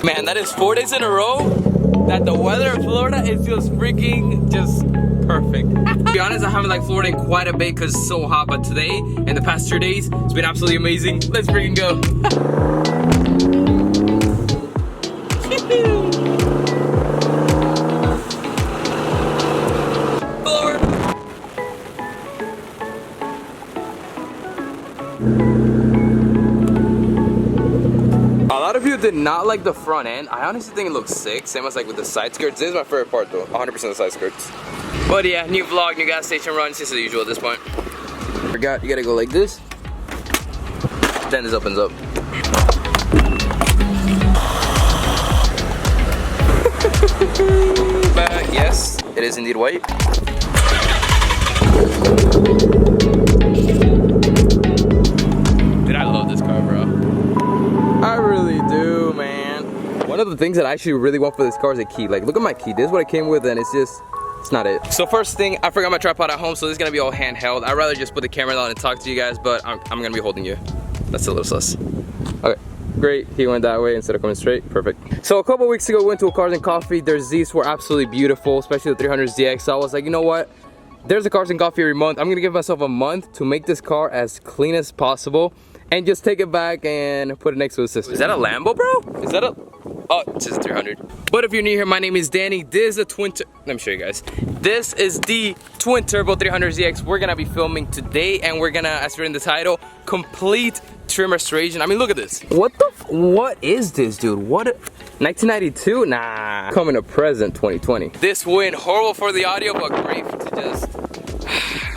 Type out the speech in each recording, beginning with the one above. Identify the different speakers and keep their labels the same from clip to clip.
Speaker 1: Man, that is 4 days in a row that the weather in Florida is just freaking just perfect. To be honest, I haven't liked Florida in quite a bit because it's so hot, but today and the past 2 days, it's been absolutely amazing. Let's freaking go. A lot of you did not like the front end. I honestly think it looks sick. Same as like with the side skirts. This is my favorite part though. 100% the side skirts. But yeah, new vlog, new gas station run. It's just the usual at this point. Forgot, you gotta go like this. Then this opens up. But yes, it is indeed white. Dude, I love this car, bro. I really do, man. One of the things that I actually really want for this car is a key. Like, look at my key. This is what it came with, and it's not it. So first thing, I forgot my tripod at home, so this is gonna be all handheld. I'd rather just put the camera down and talk to you guys, but I'm gonna be holding you. That's a little sus. Okay, great. He went that way instead of coming straight. Perfect. So a couple weeks ago, we went to a Cars and Coffee. These were absolutely beautiful, especially the 300ZX. So I was like, you know what? There's a Cars and Coffee every month. I'm gonna give myself a month to make this car as clean as possible and just take it back and put it next to the sister. Is that a Lambo, bro? Is that a... Oh, it's just a 300. But if you're new here, my name is Danny. This is a let me show you guys. This is the twin turbo 300ZX we're gonna be filming today, and we're gonna, as we're in the title, complete trim restoration. I mean, look at this. What is this, dude? What? 1992? Nah. Coming to present 2020. This went horrible for the audio, but great to just...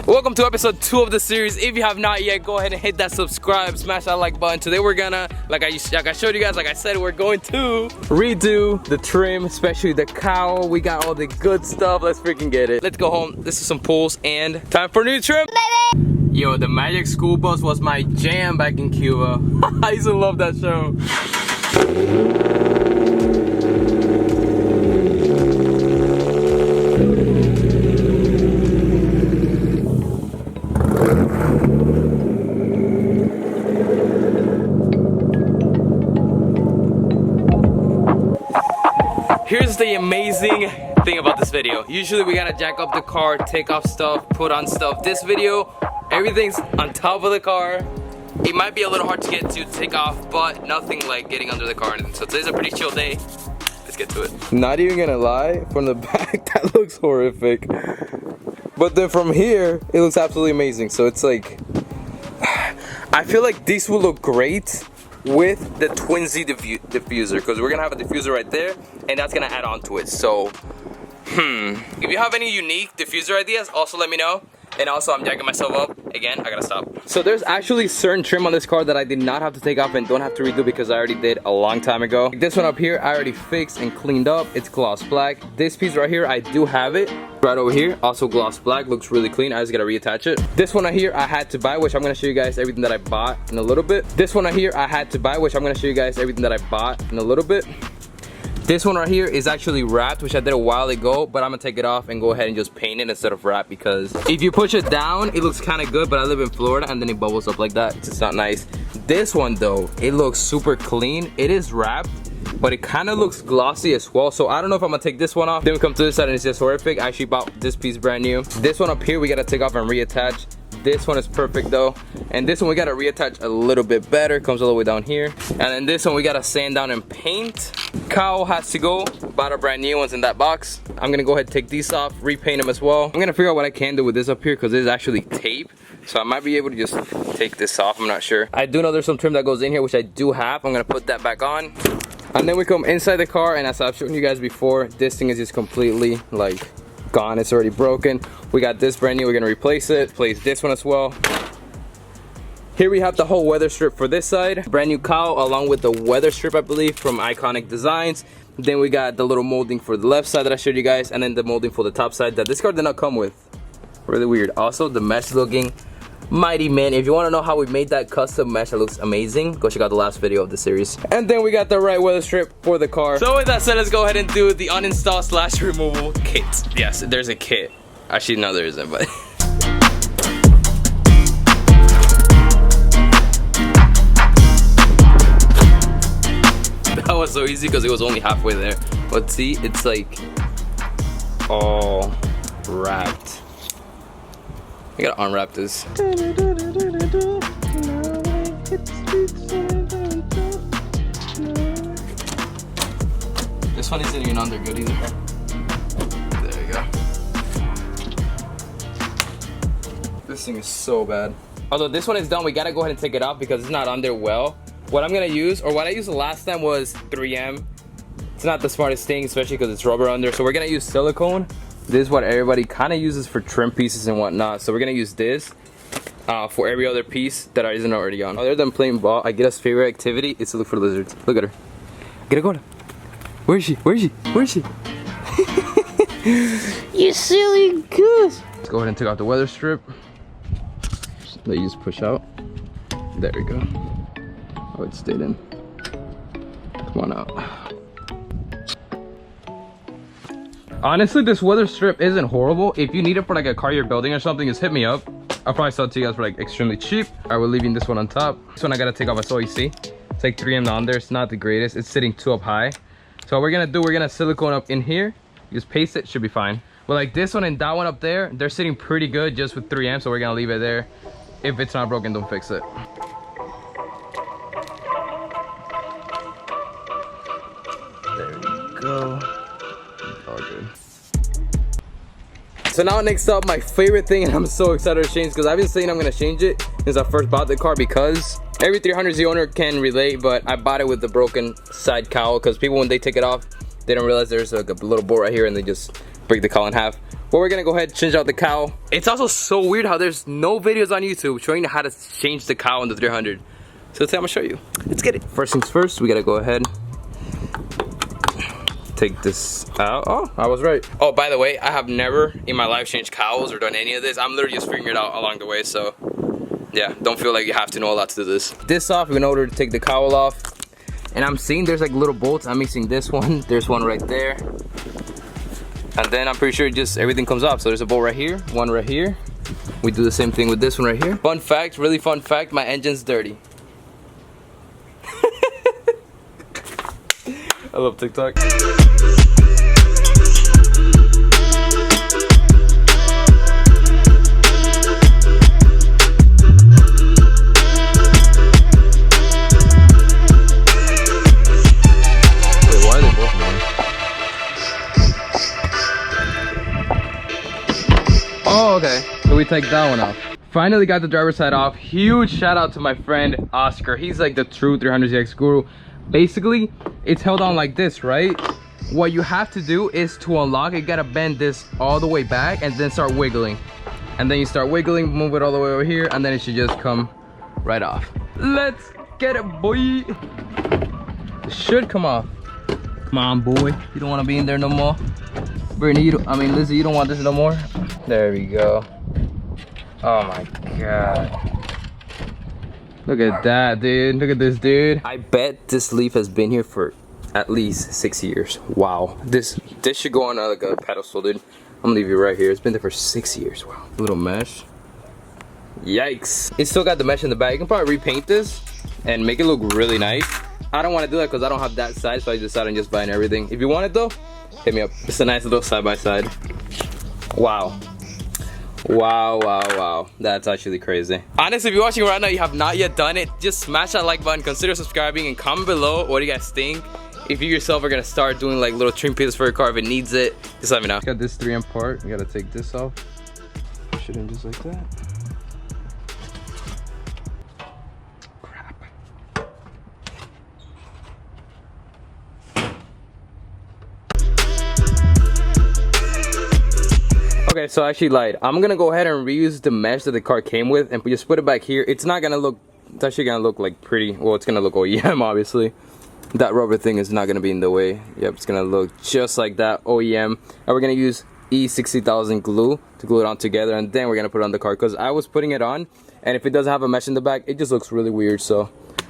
Speaker 1: Welcome to episode 2 of the series. If you have not yet, go ahead and hit that subscribe, smash that like button. Today we're gonna, like I showed you guys, like I said, we're going to redo the trim, especially the cowl. We got all the good stuff. Let's freaking get it. Let's go home. This is some pulls and time for new trim. Yo, the Magic School Bus was my jam back in Cuba. I used to love that show. Here's the amazing thing about this video. Usually we gotta jack up the car, take off stuff, put on stuff. This video, everything's on top of the car. It might be a little hard to get to take off, but nothing like getting under the car. So today's a pretty chill day. Let's get to it. Not even gonna lie, from the back, that looks horrific. But then from here, it looks absolutely amazing. So it's like, I feel like these will look great with the Twin Z diffuser, because we're gonna have a diffuser right there, and that's gonna add on to it. So, if you have any unique diffuser ideas, also let me know. And also, I'm jacking myself up. Again, I gotta stop. So there's actually certain trim on this car that I did not have to take off and don't have to redo because I already did a long time ago. Like this one up here, I already fixed and cleaned up. It's gloss black. This piece right here, I do have it. Right over here, also gloss black. Looks really clean. I just gotta reattach it. This one right here, I had to buy, which I'm gonna show you guys everything that I bought in a little bit. This one right here, I had to buy, which I'm gonna show you guys everything that I bought in a little bit. This one right here is actually wrapped, which I did a while ago, but I'm gonna take it off and go ahead and just paint it instead of wrap, because if you push it down, it looks kind of good, but I live in Florida and then it bubbles up like that. It's just not nice. This one though, it looks super clean. It is wrapped, but it kind of looks glossy as well. So I don't know if I'm gonna take this one off. Then we come to this side and it's just horrific. I actually bought this piece brand new. This one up here, we gotta take off and reattach. This one is perfect though. And this one we gotta reattach a little bit better. Comes all the way down here. And then this one we gotta sand down and paint. Cowl has to go. Bought our brand new ones in that box. I'm gonna go ahead and take these off, repaint them as well. I'm gonna figure out what I can do with this up here, because this is actually tape. So I might be able to just take this off, I'm not sure. I do know there's some trim that goes in here, which I do have. I'm gonna put that back on. And then we come inside the car, and as I've shown you guys before, this thing is just completely like gone. It's already broken. We got this brand new, we're gonna replace it. Replace this one as well. Here we have the whole weather strip for this side. Brand new cowl along with the weather strip, I believe, from Iconic Designs. Then we got the little molding for the left side that I showed you guys, and then the molding for the top side that this car did not come with. Really weird. Also, the mesh looking mighty, man. If you want to know how we made that custom mesh that looks amazing, go check out the last video of the series. And then we got the right weather strip for the car. So with that said, let's go ahead and do the uninstall / removal kit. Yes, there's a kit. Actually, no, there isn't, but that was so easy because it was only halfway there. But see, it's like all wrapped. I gotta unwrap this. This one isn't even under good either. There you go. This thing is so bad. Although this one is done, we gotta go ahead and take it off because it's not under well. What I'm gonna use, or what I used the last time, was 3M. It's not the smartest thing, especially because it's rubber under. So we're gonna use silicone. This is what everybody kind of uses for trim pieces and whatnot. So we're gonna use this for every other piece that isn't already on. Other than playing ball, I guess favorite activity is to look for lizards. Look at her. Get a go. Where is she? Where is she? Where is she? You silly goose. Let's go ahead and take out the weather strip. Let you just push out. There we go. Oh, it stayed in. Come on out. Honestly, this weather strip isn't horrible. If you need it for like a car you're building or something, just hit me up. I'll probably sell it to you guys for like extremely cheap. Alright, we're leaving this one on top. This one I gotta take off as well, you see. It's like 3M on there. It's not the greatest. It's sitting 2 up high. So what we're gonna do, we're gonna silicone up in here. You just paste it, should be fine. But like this one and that one up there, they're sitting pretty good just with 3M. So we're gonna leave it there. If it's not broken, don't fix it. There we go. All good. So now next up, my favorite thing, and I'm so excited to change because I've been saying I'm gonna change it since I first bought the car, because every 300Z owner can relate, but I bought it with the broken side cowl because people, when they take it off, they don't realize there's like a little bolt right here and they just break the cowl in half. But we're gonna go ahead and change out the cowl. It's also so weird how there's no videos on YouTube showing you how to change the cowl in the 300. So today I'm gonna show you. Let's get it. First things first, we gotta go ahead, take this out. Oh, I was right. Oh, by the way, I have never in my life changed cowls or done any of this. I'm literally just figuring it out along the way. So yeah, don't feel like you have to know a lot to do this. This off in order to take the cowl off. And I'm seeing there's like little bolts. I'm missing this one. There's one right there. And then I'm pretty sure just everything comes off. So there's a bolt right here, one right here. We do the same thing with this one right here. Fun fact, really fun fact, my engine's dirty. I love TikTok. Oh, okay. So we take that one off. Finally got the driver's side off. Huge shout out to my friend Oscar. He's like the true 300ZX guru. Basically, it's held on like this, right? What you have to do is to unlock it, you gotta bend this all the way back and then start wiggling. And then you start wiggling, move it all the way over here, and then it should just come right off. Let's get it, boy. It should come off. Come on, boy. You don't want to be in there no more. Brittany, Lizzie, you don't want this no more? There we go. Oh my god. Look at that, dude. Look at this, dude. I bet this leaf has been here for at least 6 years. Wow. This should go on like a pedestal, dude. I'm gonna leave it right here. It's been there for 6 years. Wow. Little mesh. Yikes. It's still got the mesh in the back. You can probably repaint this and make it look really nice. I don't want to do that because I don't have that size, so I decided on just buying everything. If you want it though, hit me up. It's a nice little side-by-side. Wow. Wow, wow, wow. That's actually crazy. Honestly, if you're watching right now, you have not yet done it, just smash that like button, consider subscribing, and comment below what do you guys think. If you yourself are gonna start doing like little trim pieces for your car, if it needs it, just let me know. Got this 3M part, we gotta take this off. Push it in just like that. Crap. Okay, so I actually lied. I'm gonna go ahead and reuse the mesh that the car came with and just put it back here. It's not gonna look, it's actually gonna look like pretty, well, it's gonna look OEM obviously. That rubber thing is not gonna be in the way. Yep, it's gonna look just like that, OEM. And we're gonna use E60,000 glue to glue it on together, and then we're gonna put it on the car, because I was putting it on and if it doesn't have a mesh in the back, it just looks really weird, so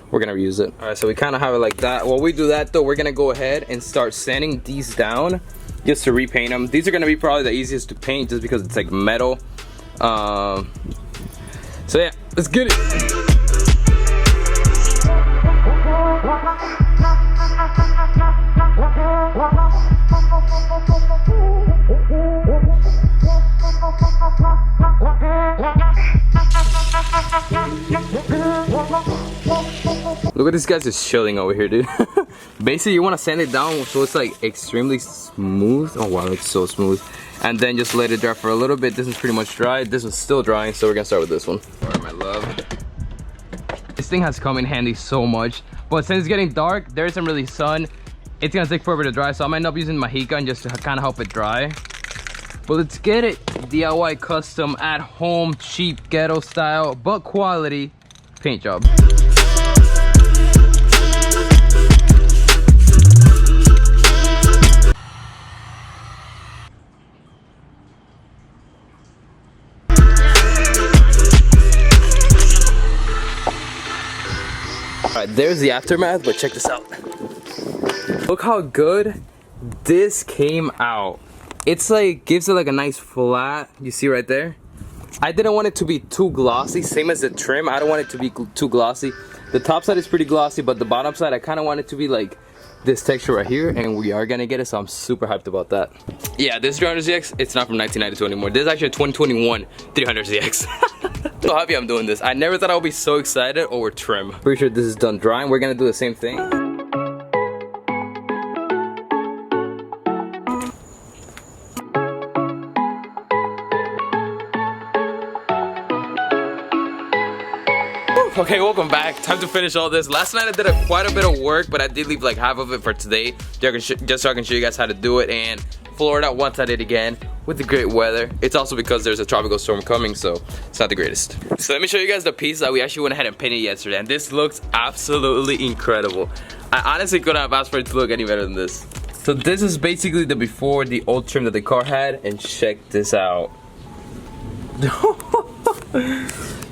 Speaker 1: we're gonna reuse it. All right, so we kind of have it like that. While we do that though, we're gonna go ahead and start sanding these down just to repaint them. These are gonna be probably the easiest to paint just because it's like metal. So yeah, let's get it. Look at this guy's just chilling over here, dude. Basically, you want to sand it down so it's like extremely smooth. Oh wow, it's so smooth. And then just let it dry for a little bit. This is pretty much dry. This is still drying, so we're gonna start with this one. All right, my love. This thing has come in handy so much, but since it's getting dark, there isn't really sun. It's gonna take forever to dry, so I might end up using my heat gun just to kind of help it dry. But let's get it. DIY, custom, at home, cheap, ghetto style, but quality paint job. Alright, there's the aftermath, but check this out. Look how good this came out. It's like, gives it like a nice flat, you see right there? I didn't want it to be too glossy, same as the trim. I don't want it to be too glossy. The top side is pretty glossy, but the bottom side, I kind of want it to be like this texture right here, and we are gonna get it, so I'm super hyped about that. Yeah, this 300ZX, it's not from 1992 anymore. This is actually a 2021 300ZX. So happy I'm doing this. I never thought I would be so excited over trim. Pretty sure this is done drying. We're gonna do the same thing. Okay, welcome back. Time to finish all this. Last night I did quite a bit of work, but I did leave like half of it for today, just so I can show you guys how to do it. And Florida, once I did again with the great weather. It's also because there's a tropical storm coming, so it's not the greatest. So let me show you guys the piece that we actually went ahead and painted yesterday, and this looks absolutely incredible. I honestly couldn't have asked for it to look any better than this. So this is basically the before, the old trim that the car had, and check this out.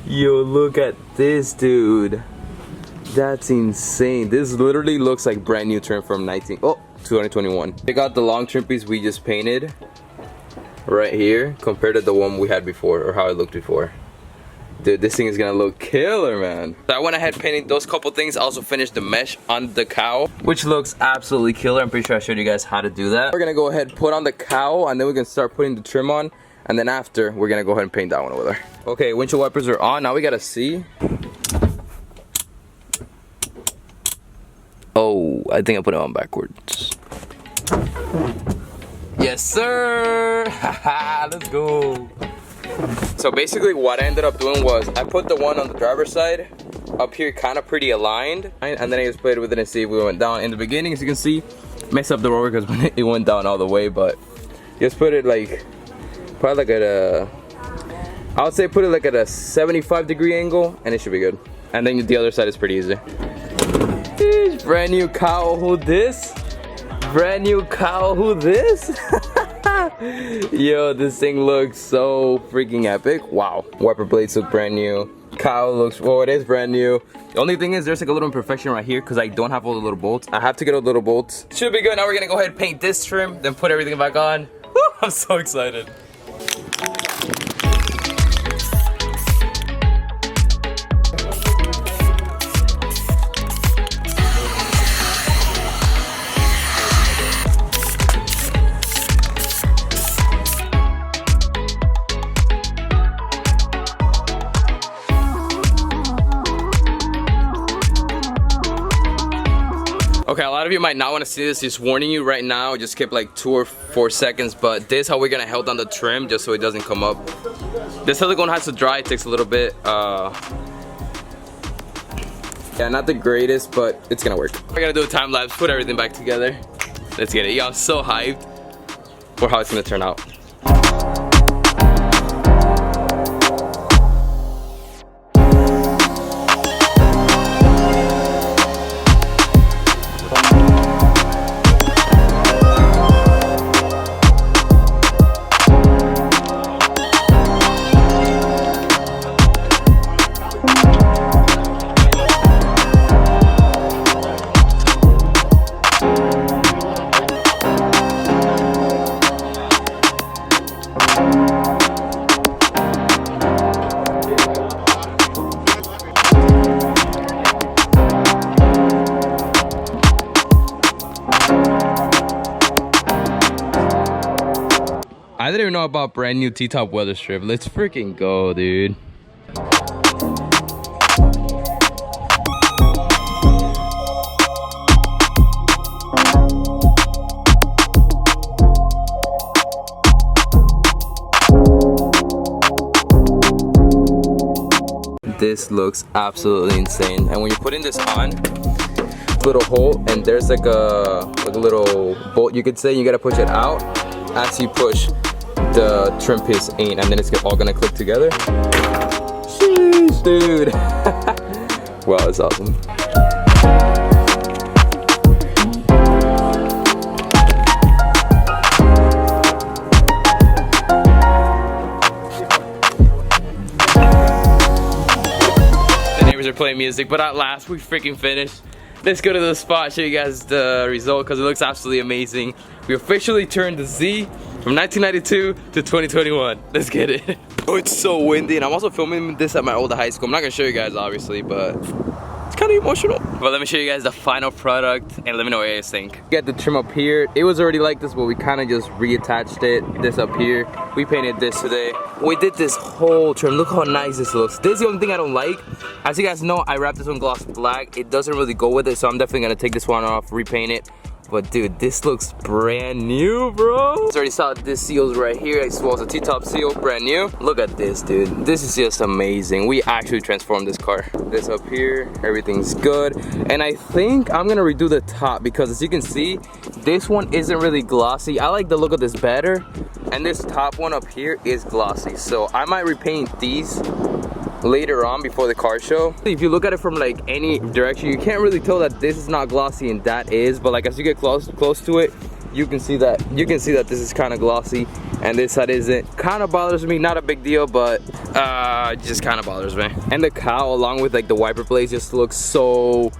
Speaker 1: Yo, look at this, dude. That's insane. This literally looks like brand new trim from 2021. Check out the long trim piece we just painted right here compared to the one we had before, or how it looked before. Dude, this thing is gonna look killer, man. So I went ahead painting those couple things. I also finished the mesh on the cowl, which looks absolutely killer. I'm pretty sure I showed you guys how to do that. We're gonna go ahead and put on the cowl, and then we can start putting the trim on. And then after, we're gonna go ahead and paint that one over there. Okay, windshield wipers are on. Now we gotta see. Oh, I think I put it on backwards. Yes, sir. Haha, let's go. So basically what I ended up doing was I put the one on the driver's side up here kind of pretty aligned. And then I just played with it and see if we went down. In the beginning, as you can see, messed up the roller because it went down all the way. But just put it like, probably like at a, I would say put it like at a 75-degree angle, and it should be good. And then the other side is pretty easy. Brand new cowl, who this? Brand new cowl, who this? Yo, this thing looks so freaking epic. Wow. Wiper blades look brand new. Cowl looks, well, it is brand new. The only thing is there's like a little imperfection right here because I don't have all the little bolts. I have to get all the little bolts. Should be good. Now we're gonna go ahead and paint this trim, then put everything back on. Woo, I'm so excited. Okay, a lot of you might not want to see this, just warning you right now, just skip like 2 or 4 seconds, but this is how we're gonna hold down the trim just so it doesn't come up. The silicone has to dry, it takes a little bit. Yeah, not the greatest, but it's gonna work. We're gonna do a time lapse, put everything back together. Let's get it. Yeah, I'm so hyped for how it's gonna turn out. I didn't even know about brand new T-top weather strip. Let's freaking go, dude. this looks absolutely insane. And when you put in this on, little hole, and there's like a little bolt, you could say. You gotta push it out as you push the trim piece in, and then it's all gonna click together. Sheesh, dude. Wow, it's awesome. Are playing music, but at last we freaking finished. Let's go to the spot, show you guys the result, because it looks absolutely amazing. We officially turned the Z from 1992 to 2021. Let's get it. Oh, it's so windy, and I'm also filming this at my old high school. I'm not gonna show you guys obviously, but it's kind of emotional. But let me show you guys the final product and let me know what you guys think. Get the trim up here. It was already like this, but we kind of just reattached it. This up here. We painted this today. We did this whole trim. Look how nice this looks. This is the only thing I don't like. As you guys know, I wrapped this one gloss black. It doesn't really go with it, so I'm definitely gonna take this one off, repaint it. But dude, this looks brand new, bro. I already saw this seals right here, as well as a T-top seal, brand new. Look at this, dude. This is just amazing. We actually transformed this car. This up here, everything's good. And I think I'm gonna redo the top, because as you can see, this one isn't really glossy. I like the look of this better. And this top one up here is glossy. So I might repaint these later on before the car show. If you look at it from like any direction, you can't really tell that this is not glossy and that is, but like as you get close to it, you can see that this is kind of glossy and this side isn't. Kind of bothers me, not a big deal, but it just kind of bothers me. And the cowl along with like the wiper blades just looks so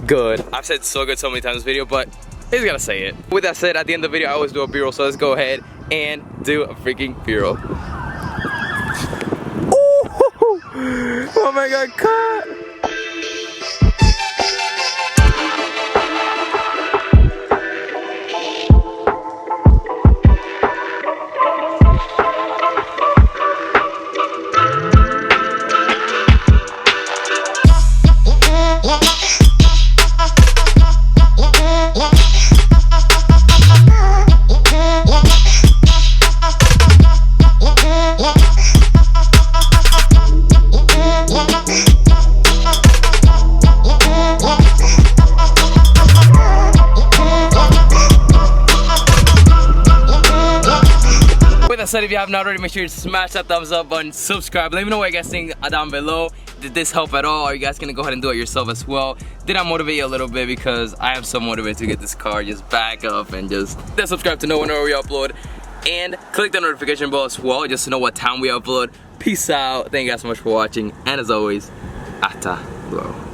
Speaker 1: good. I've said so good so many times in this video, but I just gotta say it. With that said, at the end of the video I always do a b-roll, so let's go ahead and do a freaking b-roll. Oh my god, cut! Said, if you have not already, make sure you smash that thumbs up button, subscribe, let me know what you guys think down below. Did this help at all? Are you guys gonna go ahead and do it yourself as well? Did I motivate you a little bit? Because I am so motivated to get this car just back up, and just subscribe to know whenever we upload, and click the notification bell as well just to know what time we upload. Peace out. Thank you guys so much for watching, and as always, hasta luego.